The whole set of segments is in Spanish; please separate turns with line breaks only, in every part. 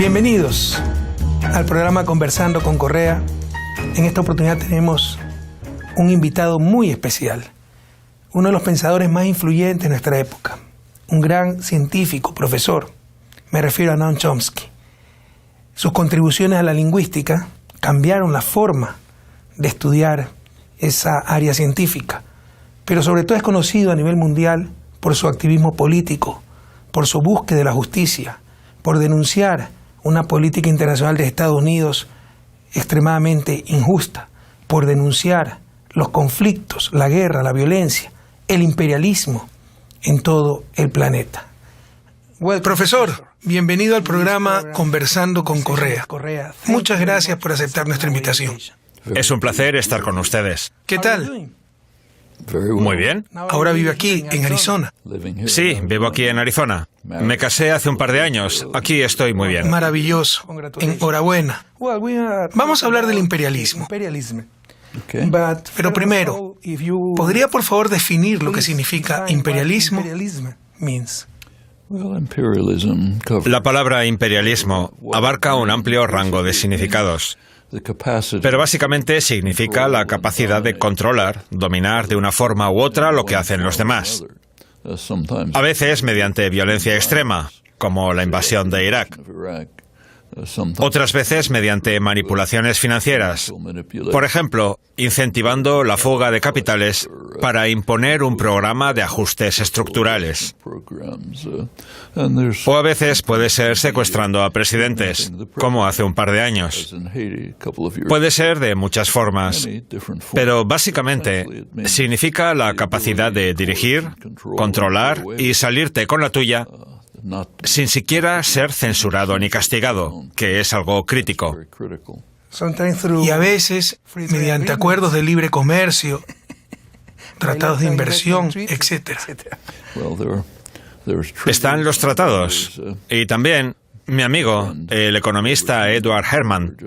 Bienvenidos al programa Conversando con Correa. En esta oportunidad tenemos un invitado muy especial, uno de los pensadores más influyentes de nuestra época, un gran científico, profesor. Me refiero a Noam Chomsky. Sus contribuciones a la lingüística cambiaron la forma de estudiar esa área científica, pero sobre todo es conocido a nivel mundial por su activismo político, por su búsqueda de la justicia, por denunciar una política internacional de Estados Unidos extremadamente injusta, por denunciar los conflictos, la guerra, la violencia, el imperialismo en todo el planeta. Profesor, bienvenido al programa Conversando con Correa. Muchas gracias por aceptar nuestra invitación.
Es un placer estar con ustedes.
¿Qué tal?
Muy bien.
Ahora vive aquí, en Arizona.
Sí, vivo aquí en Arizona. Me casé hace un par de años. Aquí estoy muy bien.
Maravilloso. Enhorabuena. Vamos a hablar del imperialismo. Pero primero, ¿podría por favor definir lo que significa imperialismo?
La palabra imperialismo abarca un amplio rango de significados, pero básicamente significa la capacidad de controlar, dominar de una forma u otra lo que hacen los demás. A veces mediante violencia extrema, como la invasión de Irak. Otras veces mediante manipulaciones financieras. Por ejemplo, incentivando la fuga de capitales para imponer un programa de ajustes estructurales. O a veces puede ser secuestrando a presidentes, como hace un par de años. Puede ser de muchas formas, pero básicamente significa la capacidad de dirigir, controlar y salirte con la tuya sin siquiera ser censurado ni castigado, que es algo crítico.
Y a veces, mediante acuerdos de libre comercio, tratados de inversión, etc.
Están los tratados. Y también, mi amigo, el economista Edward Herman,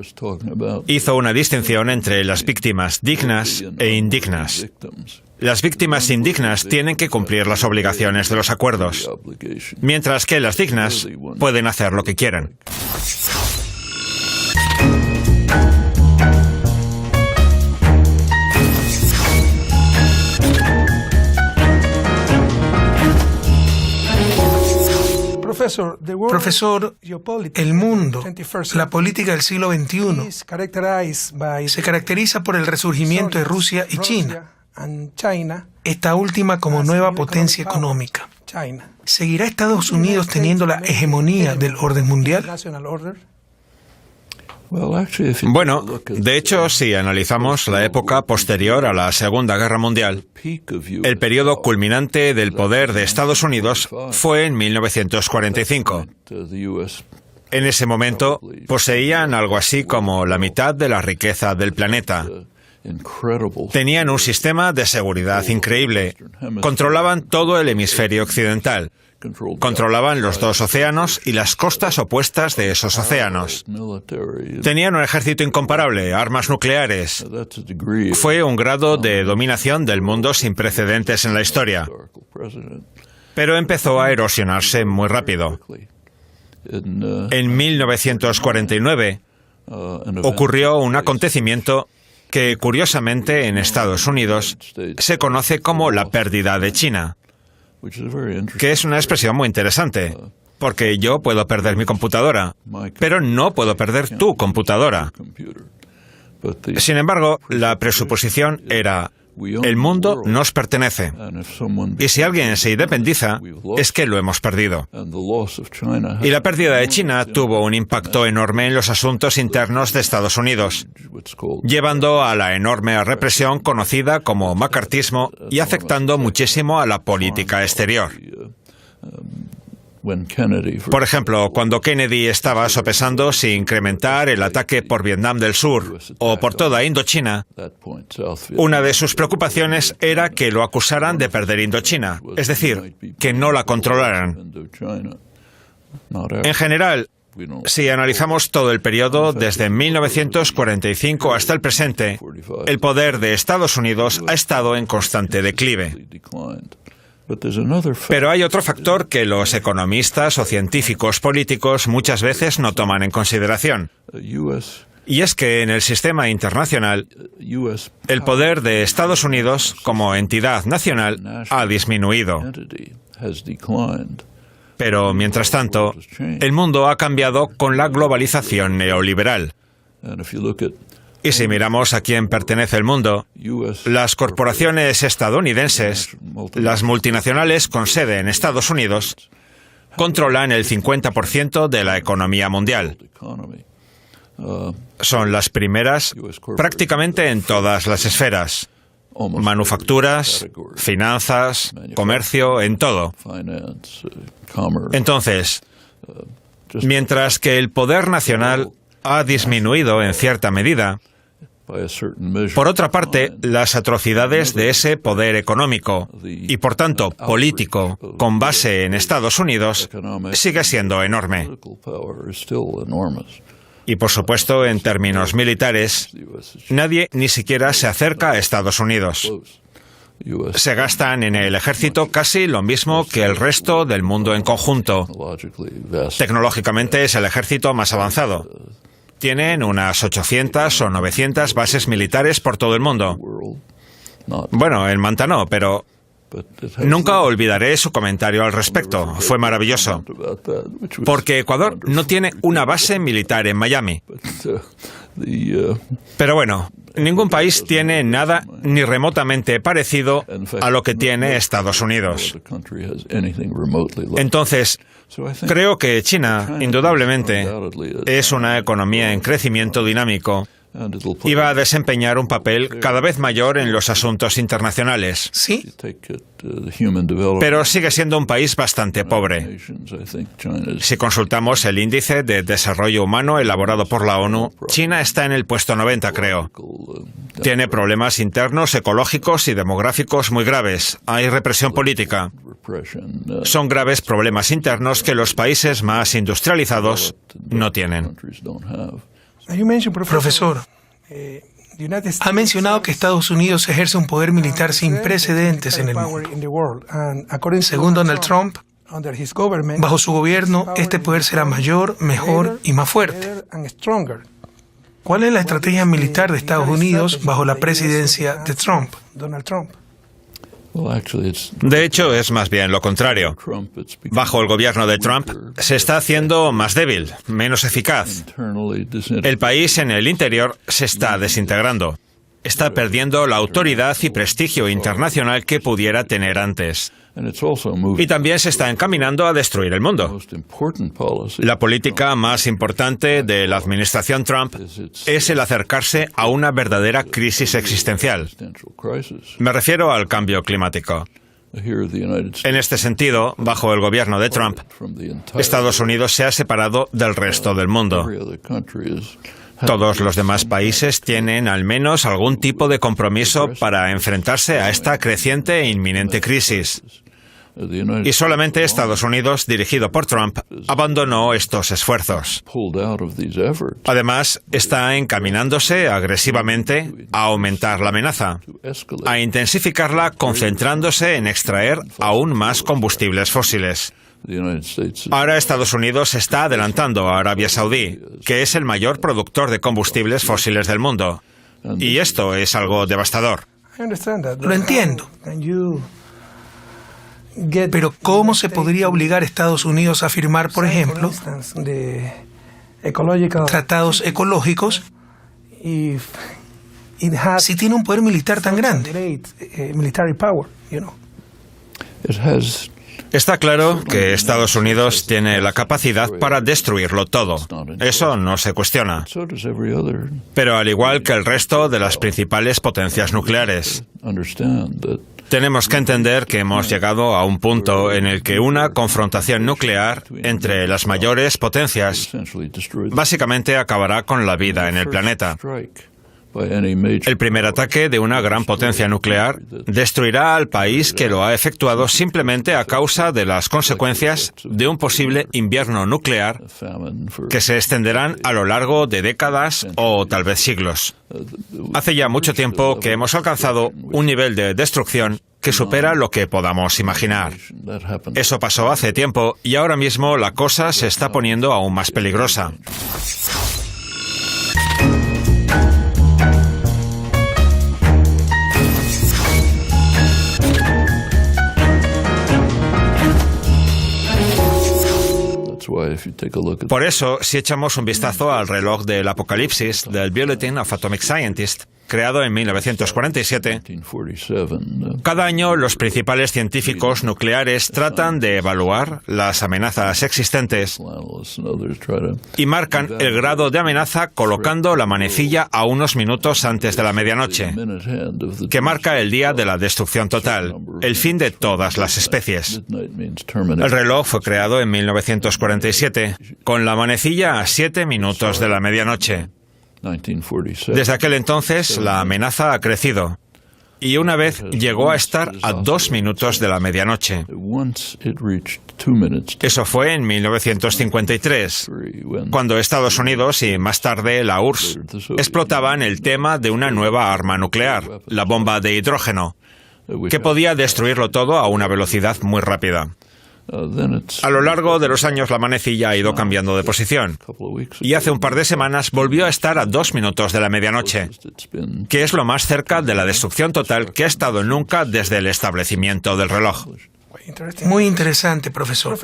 hizo una distinción entre las víctimas dignas e indignas. Las víctimas indignas tienen que cumplir las obligaciones de los acuerdos, mientras que las dignas pueden hacer lo que quieran.
Profesor, el mundo, la política del siglo XXI, se caracteriza por el resurgimiento de Rusia y China, esta última como nueva potencia económica. ¿Seguirá Estados Unidos teniendo la hegemonía del orden mundial?
Bueno, de hecho, si analizamos la época posterior a la Segunda Guerra Mundial, el periodo culminante del poder de Estados Unidos fue en 1945. En ese momento, poseían algo así como la mitad de la riqueza del planeta. Tenían un sistema de seguridad increíble. Controlaban todo el hemisferio occidental. Controlaban los dos océanos y las costas opuestas de esos océanos. Tenían un ejército incomparable, armas nucleares. Fue un grado de dominación del mundo sin precedentes en la historia. Pero empezó a erosionarse muy rápido. En 1949 ocurrió un acontecimiento que, curiosamente, en Estados Unidos se conoce como la pérdida de China, que es una expresión muy interesante, porque yo puedo perder mi computadora, pero no puedo perder tu computadora. Sin embargo, la presuposición era: el mundo nos pertenece, y si alguien se independiza, es que lo hemos perdido. Y la pérdida de China tuvo un impacto enorme en los asuntos internos de Estados Unidos, llevando a la enorme represión conocida como macartismo y afectando muchísimo a la política exterior. Por ejemplo, cuando Kennedy estaba sopesando si incrementar el ataque por Vietnam del Sur o por toda Indochina, una de sus preocupaciones era que lo acusaran de perder Indochina, es decir, que no la controlaran. En general, si analizamos todo el periodo desde 1945 hasta el presente, el poder de Estados Unidos ha estado en constante declive. Pero hay otro factor que los economistas o científicos políticos muchas veces no toman en consideración. Y es que en el sistema internacional, el poder de Estados Unidos como entidad nacional ha disminuido. Pero, mientras tanto, el mundo ha cambiado con la globalización neoliberal. Y si miramos a quién pertenece el mundo, las corporaciones estadounidenses, las multinacionales con sede en Estados Unidos, controlan el 50% de la economía mundial. Son las primeras prácticamente en todas las esferas: manufacturas, finanzas, comercio, en todo. Entonces, mientras que el poder nacional ha disminuido en cierta medida, por otra parte, las atrocidades de ese poder económico y, por tanto, político, con base en Estados Unidos, sigue siendo enorme. Y, por supuesto, en términos militares, nadie ni siquiera se acerca a Estados Unidos. Se gastan en el ejército casi lo mismo que el resto del mundo en conjunto. Tecnológicamente es el ejército más avanzado. Tienen unas 800 o 900 bases militares por todo el mundo. Bueno, en Manta no, pero nunca olvidaré su comentario al respecto. Fue maravilloso. Porque Ecuador no tiene una base militar en Miami. Pero bueno, ningún país tiene nada ni remotamente parecido a lo que tiene Estados Unidos. Entonces, creo que China, indudablemente, es una economía en crecimiento dinámico y va a desempeñar un papel cada vez mayor en los asuntos internacionales.
Sí,
pero sigue siendo un país bastante pobre. Si consultamos el índice de desarrollo humano elaborado por la ONU, China está en el puesto 90, creo. Tiene problemas internos, ecológicos y demográficos muy graves. Hay represión política. Son graves problemas internos que los países más industrializados no tienen.
profesor, ha mencionado que Estados Unidos ejerce un poder militar sin precedentes en el mundo. Según Donald Trump, bajo su gobierno, este poder será mayor, mejor y más fuerte. ¿Cuál es la estrategia militar de Estados Unidos bajo la presidencia de Trump?
De hecho, es más bien lo contrario. Bajo el gobierno de Trump se está haciendo más débil, menos eficaz. El país en el interior se está desintegrando. Está perdiendo la autoridad y prestigio internacional que pudiera tener antes. Y también se está encaminando a destruir el mundo. La política más importante de la administración Trump es el acercarse a una verdadera crisis existencial. Me refiero al cambio climático. En este sentido, bajo el gobierno de Trump, Estados Unidos se ha separado del resto del mundo. Todos los demás países tienen al menos algún tipo de compromiso para enfrentarse a esta creciente e inminente crisis. Y solamente Estados Unidos, dirigido por Trump, abandonó estos esfuerzos. Además, está encaminándose agresivamente a aumentar la amenaza, a intensificarla concentrándose en extraer aún más combustibles fósiles. Ahora Estados Unidos está adelantando a Arabia Saudí, que es el mayor productor de combustibles fósiles del mundo. Y esto es algo devastador.
Lo entiendo. Pero ¿cómo se podría obligar a Estados Unidos a firmar, por ejemplo, tratados ecológicos si tiene un poder militar tan grande?
Está claro que Estados Unidos tiene la capacidad para destruirlo todo. Eso no se cuestiona. Pero al igual que el resto de las principales potencias nucleares, tenemos que entender que hemos llegado a un punto en el que una confrontación nuclear entre las mayores potencias básicamente acabará con la vida en el planeta. El primer ataque de una gran potencia nuclear destruirá al país que lo ha efectuado simplemente a causa de las consecuencias de un posible invierno nuclear que se extenderán a lo largo de décadas o tal vez siglos. Hace ya mucho tiempo que hemos alcanzado un nivel de destrucción que supera lo que podamos imaginar. Eso pasó hace tiempo y ahora mismo la cosa se está poniendo aún más peligrosa. Por eso, si echamos un vistazo al reloj del apocalipsis del Bulletin of Atomic Scientists, creado en 1947, cada año los principales científicos nucleares tratan de evaluar las amenazas existentes y marcan el grado de amenaza colocando la manecilla a unos minutos antes de la medianoche, que marca el día de la destrucción total, el fin de todas las especies. El reloj fue creado en 1947, con la manecilla a 7 minutos de la medianoche. Desde aquel entonces, la amenaza ha crecido y una vez llegó a estar a 2 minutos de la medianoche. Eso fue en 1953, cuando Estados Unidos y más tarde la URSS explotaban el tema de una nueva arma nuclear, la bomba de hidrógeno, que podía destruirlo todo a una velocidad muy rápida. A lo largo de los años la manecilla ha ido cambiando de posición y hace un par de semanas volvió a estar a 2 minutos de la medianoche, que es lo más cerca de la destrucción total que ha estado nunca desde el establecimiento del reloj.
Muy interesante, profesor.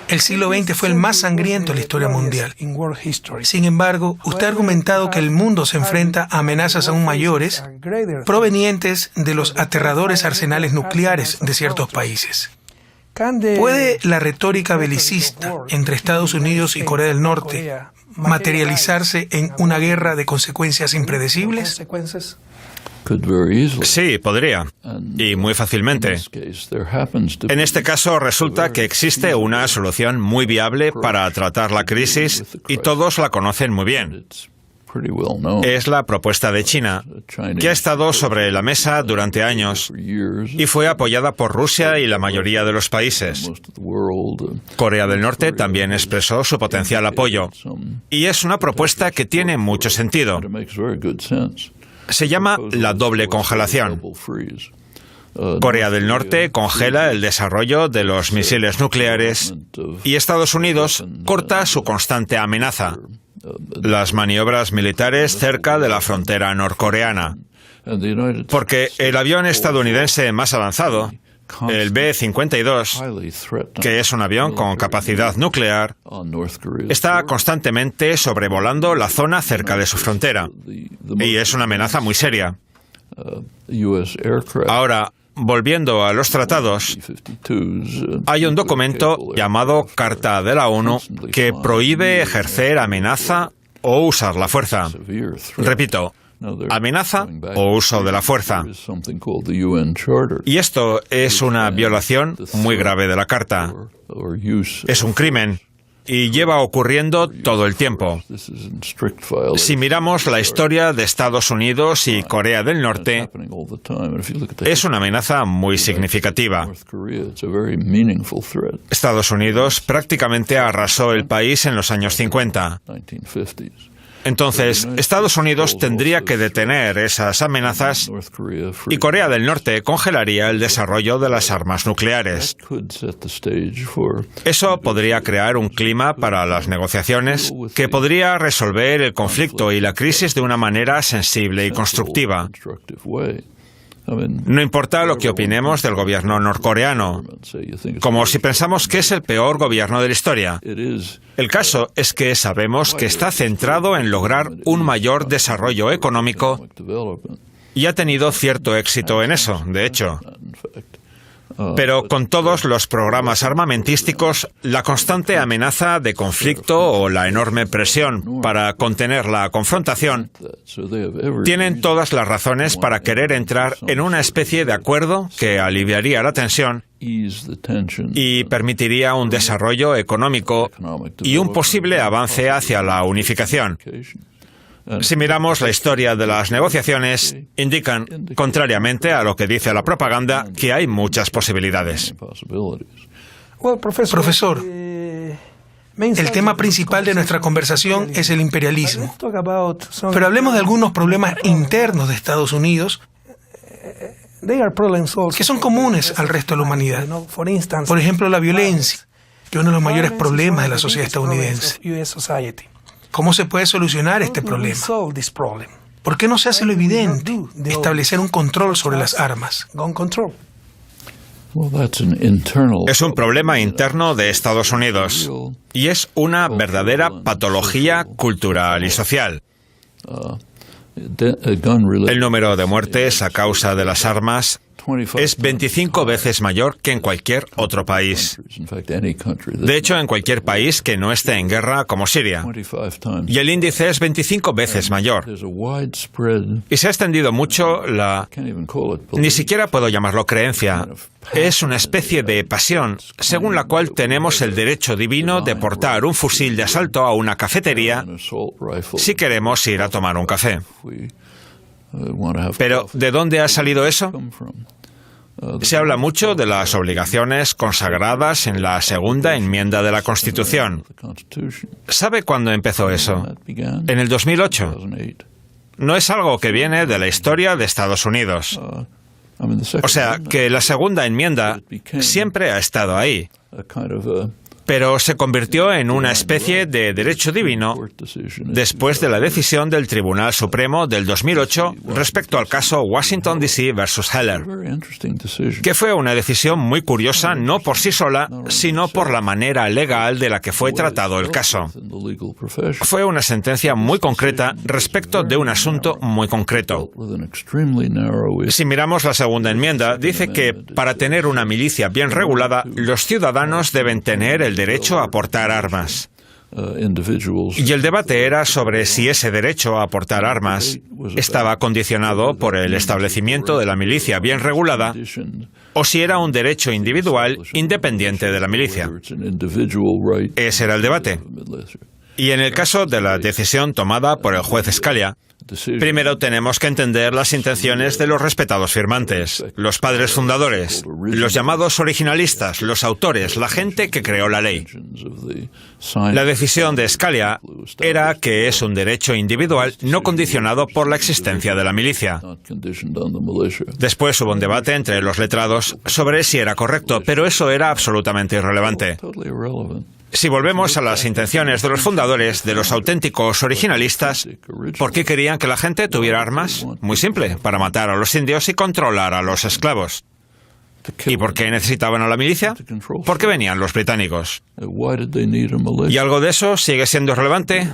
El siglo XX fue el más sangriento en la historia mundial. Sin embargo, usted ha argumentado que el mundo se enfrenta a amenazas aún mayores provenientes de los aterradores arsenales nucleares de ciertos países. ¿Puede la retórica belicista entre Estados Unidos y Corea del Norte materializarse en una guerra de consecuencias impredecibles?
Sí, podría, y muy fácilmente. En este caso resulta que existe una solución muy viable para tratar la crisis y todos la conocen muy bien. Es la propuesta de China, que ha estado sobre la mesa durante años y fue apoyada por Rusia y la mayoría de los países. Corea del Norte también expresó su potencial apoyo y es una propuesta que tiene mucho sentido. Se llama la doble congelación. Corea del Norte congela el desarrollo de los misiles nucleares y Estados Unidos corta su constante amenaza, las maniobras militares cerca de la frontera norcoreana. Porque el avión estadounidense más avanzado, el B-52, que es un avión con capacidad nuclear, está constantemente sobrevolando la zona cerca de su frontera. Y es una amenaza muy seria. Ahora, volviendo a los tratados, hay un documento llamado Carta de la ONU que prohíbe ejercer amenaza o usar la fuerza. Repito, amenaza o uso de la fuerza. Y esto es una violación muy grave de la Carta. Es un crimen y lleva ocurriendo todo el tiempo. Si miramos la historia de Estados Unidos y Corea del Norte, es una amenaza muy significativa. Estados Unidos prácticamente arrasó el país en los años 50. Entonces, Estados Unidos tendría que detener esas amenazas y Corea del Norte congelaría el desarrollo de las armas nucleares. Eso podría crear un clima para las negociaciones que podría resolver el conflicto y la crisis de una manera sensible y constructiva. No importa lo que opinemos del gobierno norcoreano, como si pensamos que es el peor gobierno de la historia. El caso es que sabemos que está centrado en lograr un mayor desarrollo económico y ha tenido cierto éxito en eso, de hecho. Pero con todos los programas armamentísticos, la constante amenaza de conflicto o la enorme presión para contener la confrontación tienen todas las razones para querer entrar en una especie de acuerdo que aliviaría la tensión y permitiría un desarrollo económico y un posible avance hacia la unificación. Si miramos la historia de las negociaciones, indican, contrariamente a lo que dice la propaganda, que hay muchas posibilidades.
Profesor, el tema principal de nuestra conversación es el imperialismo. Pero hablemos de algunos problemas internos de Estados Unidos que son comunes al resto de la humanidad. Por ejemplo, la violencia, que es uno de los mayores problemas de la sociedad estadounidense. ¿Cómo se puede solucionar este problema? ¿Por qué no se hace lo evidente? Establecer un control sobre las armas.
Es un problema interno de Estados Unidos y es una verdadera patología cultural y social. El número de muertes a causa de las armas es 25 veces mayor que en cualquier otro país. De hecho, en cualquier país que no esté en guerra como Siria. Y el índice es 25 veces mayor. Y se ha extendido mucho ni siquiera puedo llamarlo creencia. Es una especie de pasión, según la cual tenemos el derecho divino de portar un fusil de asalto a una cafetería si queremos ir a tomar un café. Pero, ¿de dónde ha salido eso? Se habla mucho de las obligaciones consagradas en la segunda enmienda de la Constitución. ¿Sabe cuándo empezó eso? En el 2008. No es algo que viene de la historia de Estados Unidos. O sea, que la segunda enmienda siempre ha estado ahí. Pero se convirtió en una especie de derecho divino después de la decisión del Tribunal Supremo del 2008 respecto al caso Washington, D.C. versus Heller, que fue una decisión muy curiosa no por sí sola, sino por la manera legal de la que fue tratado el caso. Fue una sentencia muy concreta respecto de un asunto muy concreto. Si miramos la segunda enmienda, dice que para tener una milicia bien regulada, los ciudadanos deben tener el derecho a portar armas. Y el debate era sobre si ese derecho a portar armas estaba condicionado por el establecimiento de la milicia bien regulada o si era un derecho individual independiente de la milicia. Ese era el debate. Y en el caso de la decisión tomada por el juez Scalia, primero tenemos que entender las intenciones de los respetados firmantes, los padres fundadores, los llamados originalistas, los autores, la gente que creó la ley. La decisión de Scalia era que es un derecho individual no condicionado por la existencia de la milicia. Después hubo un debate entre los letrados sobre si era correcto, pero eso era absolutamente irrelevante. Si volvemos a las intenciones de los fundadores, de los auténticos originalistas, ¿por qué querían que la gente tuviera armas? Muy simple, para matar a los indios y controlar a los esclavos. ¿Y por qué necesitaban a la milicia? Porque venían los británicos. ¿Y algo de eso sigue siendo relevante?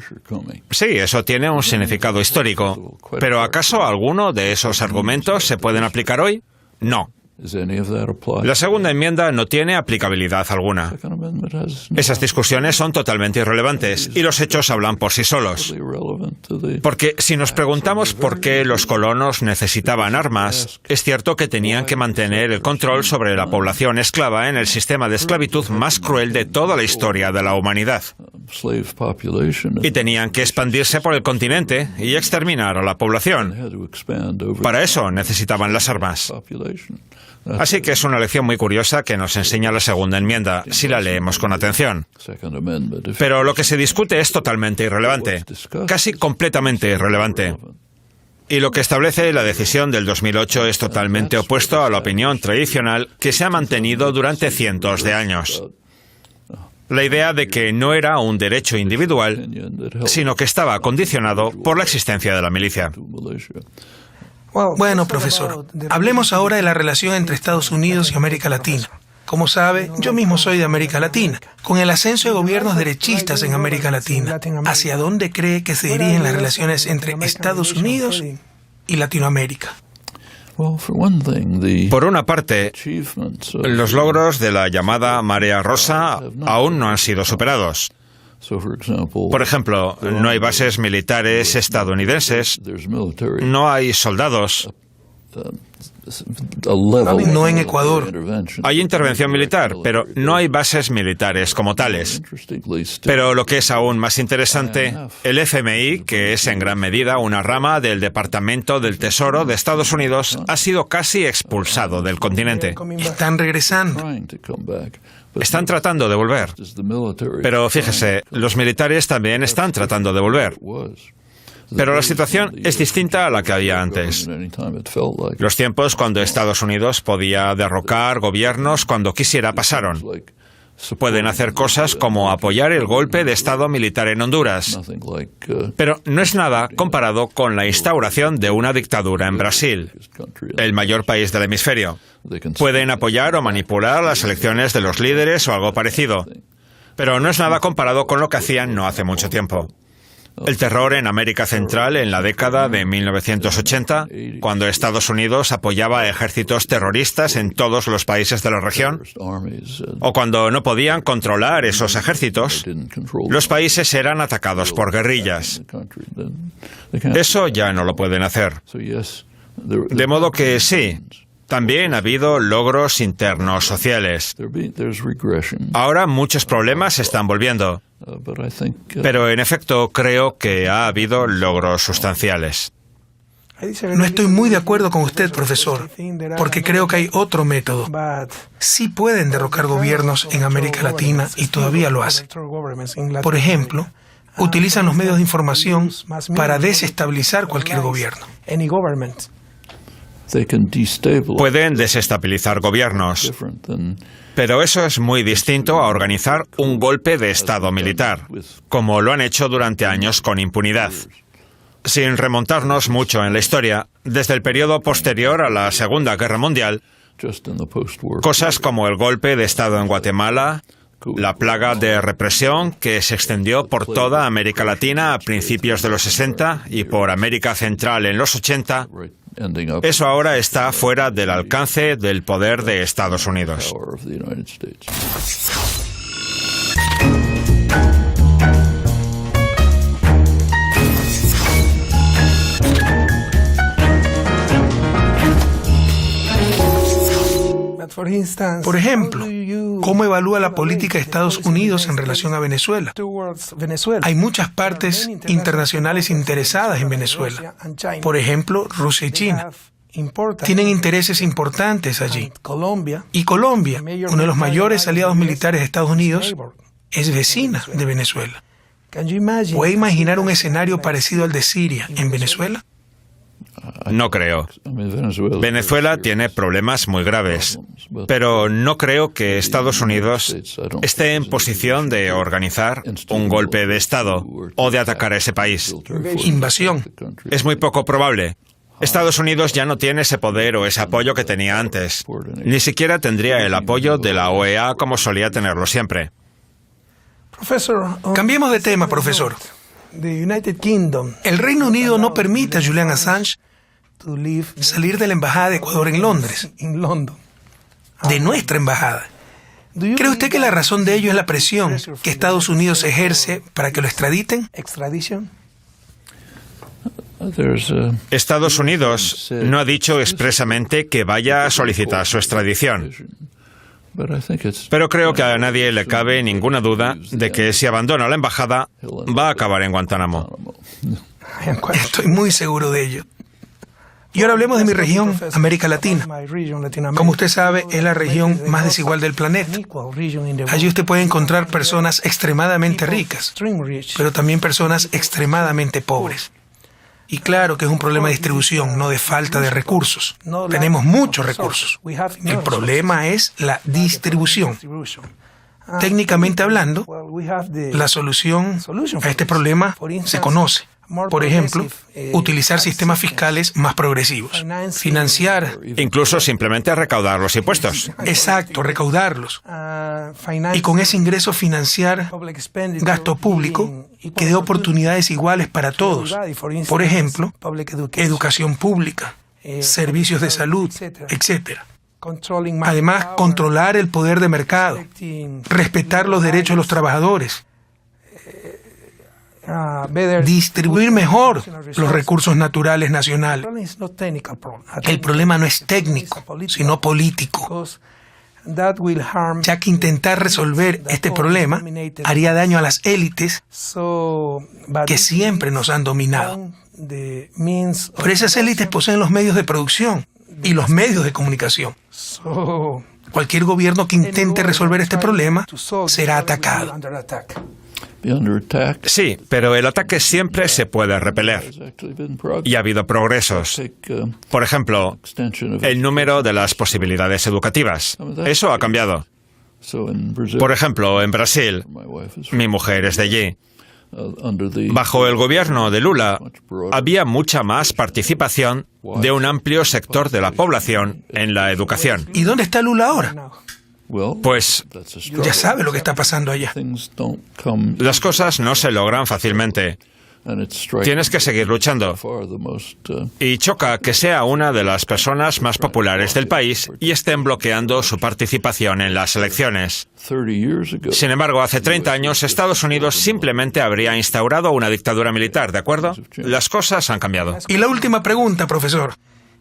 Sí, eso tiene un significado histórico. ¿Pero acaso alguno de esos argumentos se pueden aplicar hoy? No. La segunda enmienda no tiene aplicabilidad alguna. Esas discusiones son totalmente irrelevantes y los hechos hablan por sí solos. Porque si nos preguntamos por qué los colonos necesitaban armas, es cierto que tenían que mantener el control sobre la población esclava en el sistema de esclavitud más cruel de toda la historia de la humanidad. Y tenían que expandirse por el continente y exterminar a la población. Para eso necesitaban las armas. Así que es una lección muy curiosa que nos enseña la segunda enmienda, si la leemos con atención. Pero lo que se discute es totalmente irrelevante, casi completamente irrelevante. Y lo que establece la decisión del 2008 es totalmente opuesto a la opinión tradicional que se ha mantenido durante cientos de años. La idea de que no era un derecho individual, sino que estaba condicionado por la existencia de la milicia.
Bueno, profesor, hablemos ahora de la relación entre Estados Unidos y América Latina. Como sabe, yo mismo soy de América Latina. Con el ascenso de gobiernos derechistas en América Latina, ¿hacia dónde cree que se dirigen las relaciones entre Estados Unidos y Latinoamérica?
Por una parte, los logros de la llamada Marea Rosa aún no han sido superados. Por ejemplo, no hay bases militares estadounidenses, no hay soldados.
No en Ecuador.
Hay intervención militar, pero no hay bases militares como tales. Pero lo que es aún más interesante, el FMI, que es en gran medida una rama del Departamento del Tesoro de Estados Unidos, ha sido casi expulsado del continente.
Están regresando.
Están tratando de volver. Pero fíjese, los militares también están tratando de volver. Pero la situación es distinta a la que había antes. Los tiempos cuando Estados Unidos podía derrocar gobiernos cuando quisiera pasaron. Pueden hacer cosas como apoyar el golpe de Estado militar en Honduras. Pero no es nada comparado con la instauración de una dictadura en Brasil, el mayor país del hemisferio. Pueden apoyar o manipular las elecciones de los líderes o algo parecido. Pero no es nada comparado con lo que hacían no hace mucho tiempo. El terror en América Central en la década de 1980, cuando Estados Unidos apoyaba a ejércitos terroristas en todos los países de la región, o cuando no podían controlar esos ejércitos, los países eran atacados por guerrillas. Eso ya no lo pueden hacer. De modo que sí, también ha habido logros internos sociales. Ahora muchos problemas se están volviendo. Pero en efecto creo que ha habido logros sustanciales.
No estoy muy de acuerdo con usted, profesor, porque creo que hay otro método. Sí pueden derrocar gobiernos en América Latina y todavía lo hacen. Por ejemplo, utilizan los medios de información para desestabilizar cualquier gobierno.
Pueden desestabilizar gobiernos, pero eso es muy distinto a organizar un golpe de Estado militar, como lo han hecho durante años con impunidad. Sin remontarnos mucho en la historia, desde el periodo posterior a la Segunda Guerra Mundial, cosas como el golpe de Estado en Guatemala, la plaga de represión que se extendió por toda América Latina a principios de los 60 y por América Central en los 80, eso ahora está fuera del alcance del poder de Estados Unidos.
Por ejemplo, ¿cómo evalúa la política de Estados Unidos en relación a Venezuela? Hay muchas partes internacionales interesadas en Venezuela. Por ejemplo, Rusia y China. Tienen intereses importantes allí. Y Colombia, uno de los mayores aliados militares de Estados Unidos, es vecina de Venezuela. ¿Puede imaginar un escenario parecido al de Siria en Venezuela?
No creo. Venezuela tiene problemas muy graves, pero no creo que Estados Unidos esté en posición de organizar un golpe de Estado o de atacar a ese país.
Invasión.
Es muy poco probable. Estados Unidos ya no tiene ese poder o ese apoyo que tenía antes. Ni siquiera tendría el apoyo de la OEA como solía tenerlo siempre.
Cambiemos de tema, profesor. El Reino Unido no permite a Julian Assange salir de la Embajada de Ecuador en Londres, de nuestra embajada. ¿Cree usted que la razón de ello es la presión que Estados Unidos ejerce para que lo extraditen?
Estados Unidos no ha dicho expresamente que vaya a solicitar su extradición. Pero creo que a nadie le cabe ninguna duda de que si abandona la embajada, va a acabar en Guantánamo.
Estoy muy seguro de ello. Y ahora hablemos de mi región, América Latina. Como usted sabe, es la región más desigual del planeta. Allí usted puede encontrar personas extremadamente ricas, pero también personas extremadamente pobres. Y claro que es un problema de distribución, no de falta de recursos. Tenemos muchos recursos. El problema es la distribución. Técnicamente hablando, la solución a este problema se conoce. Por ejemplo, utilizar sistemas fiscales más progresivos. Financiar.
Incluso simplemente recaudar los impuestos.
Exacto, recaudarlos. Y con ese ingreso financiar gasto público que dé oportunidades iguales para todos. Por ejemplo, educación pública, servicios de salud, etc. Además, controlar el poder de mercado, respetar los derechos de los trabajadores, distribuir mejor los recursos naturales nacionales. El problema no es técnico, sino político, ya que intentar resolver este problema haría daño a las élites que siempre nos han dominado. Pero esas élites poseen los medios de producción y los medios de comunicación. Cualquier gobierno que intente resolver este problema será atacado.
Sí, pero el ataque siempre se puede repeler. Y ha habido progresos. Por ejemplo, el número de las posibilidades educativas. Eso ha cambiado. Por ejemplo, en Brasil, mi mujer es de allí. Bajo el gobierno de Lula, había mucha más participación de un amplio sector de la población en la educación.
¿Y dónde está Lula ahora?
Pues
Ya sabe lo que está pasando allá.
las cosas no se logran fácilmente. Tienes que seguir luchando. Y choca que sea una de las personas más populares del país y estén bloqueando su participación en las elecciones. Sin embargo, hace 30 años Estados Unidos simplemente habría instaurado una dictadura militar, ¿de acuerdo? Las cosas han cambiado.
Y la última pregunta, profesor.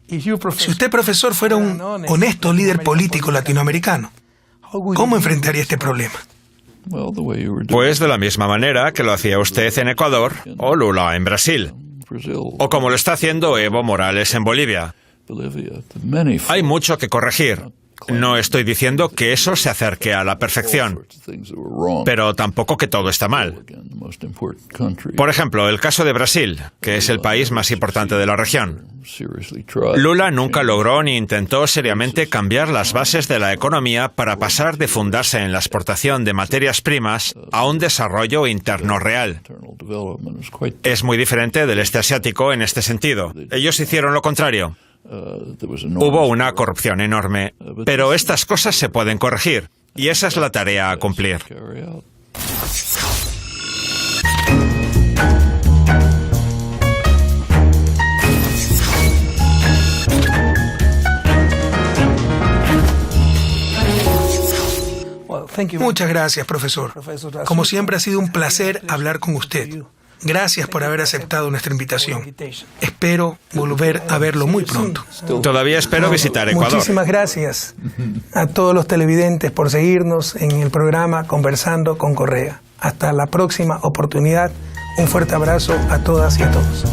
Si usted, profesor, fuera un honesto líder político latinoamericano, ¿cómo enfrentaría este problema?
Pues de la misma manera que lo hacía usted en Ecuador o Lula en Brasil, o como lo está haciendo Evo Morales en Bolivia. Hay mucho que corregir. No estoy diciendo que eso se acerque a la perfección, pero tampoco que todo está mal. Por ejemplo, el caso de Brasil, que es el país más importante de la región. Lula nunca logró ni intentó seriamente cambiar las bases de la economía para pasar de fundarse en la exportación de materias primas a un desarrollo interno real. Es muy diferente del este asiático en este sentido. Ellos hicieron lo contrario. Hubo una corrupción enorme, pero estas cosas se pueden corregir, y esa es la tarea a cumplir.
Muchas gracias, profesor. Como siempre, ha sido un placer hablar con usted. Gracias por haber aceptado nuestra invitación. Espero volver a verlo muy pronto.
Todavía espero visitar Ecuador.
Muchísimas gracias a todos los televidentes por seguirnos en el programa Conversando con Correa. Hasta la próxima oportunidad. Un fuerte abrazo a todas y a todos.